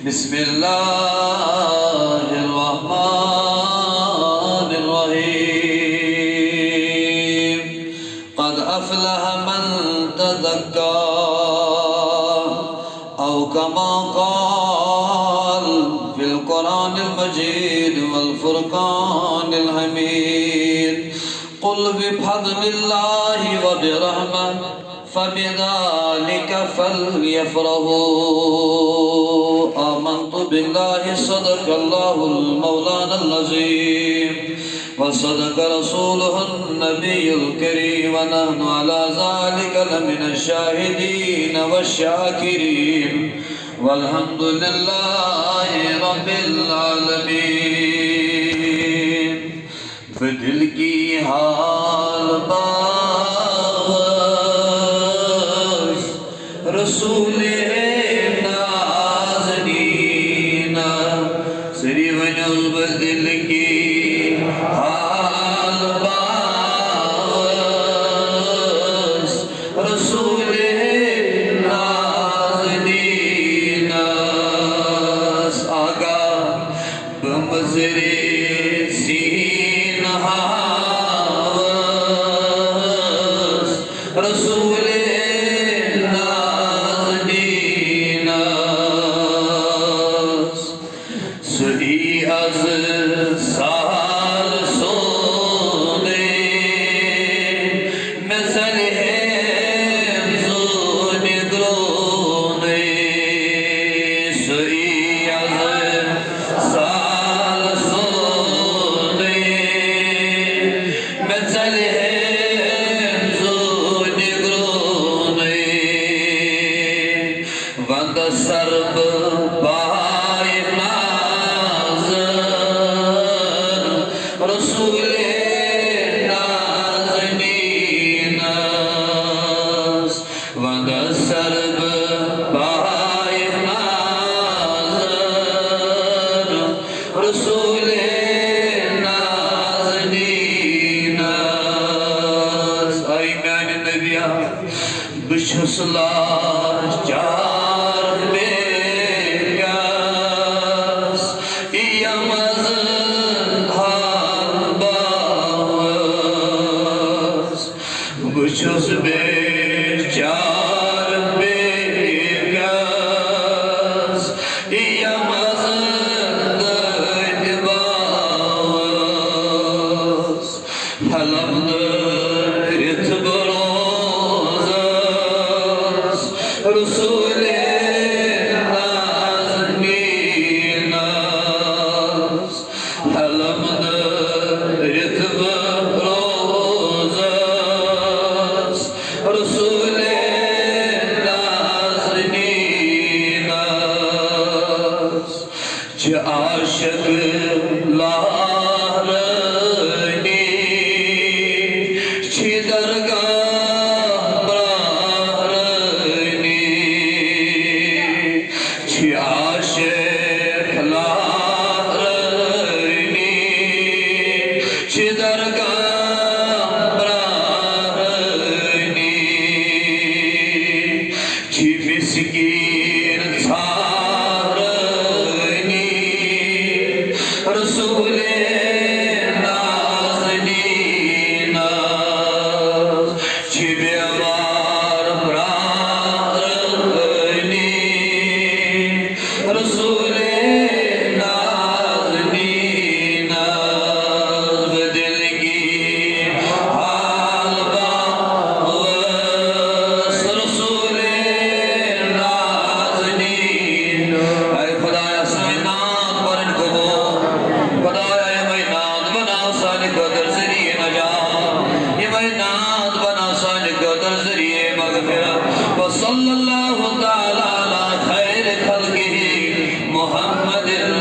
बिस्मिल्लाहिर्रहमानिर्रहीम क़द अफ़लह मन तज़क्का औ कमा क़ाल फ़िल क़ुरानिल मजीद वल फ़ुरक़ानिल हमीद क़ुल बिफ़ज़लिल्लाहि व बिरहमतिही फ़बिज़ालिका फ़ल्यफ़रहू आमन्तु बिल्लाहि सदक़ल्लाहुल मौलानल अज़ीम व सदक़ रसूलुहुन नबियुल करीम व नहनु अला ज़ालिका लमिनश शाहिदीन वश्शाकिरीन वल्हम्दुलिल्लाहि रब्बिल आलमीन। दिल की हाल रसूले नाज़नीना सरी वजुल दिल की हाल बास रसूले नाज़नीना आगा बमज़रे सीना रसूले साल सोने मसल है जोन ग्रोने सही साल सोने मसल है जोन ग्रोने वंद सर्ब रसूले नाज़नीना वंद सर्ब बाय नाज़र रसूले नाज़नीना आई मैंने नबिया बिशुस लाचार बेयास यमज़ बुशुस बेचार बेगास यमज़द बास हलमद रित बरोज़स रसूले नाज़नीना हलमद रित रसूले नाज़नीना च आशिक़ लारनी च दरगाह ब्रारनी च आशिक़ लारनी च दरगाह मिस्कीन सारनी रसूले नाज़नीना बेमार प्रारनी रसूले नाज़नीना दिल की हाल बास रसूले सल्लल्लाहु तआला अला खैर खल्क़िही मुहम्मदिन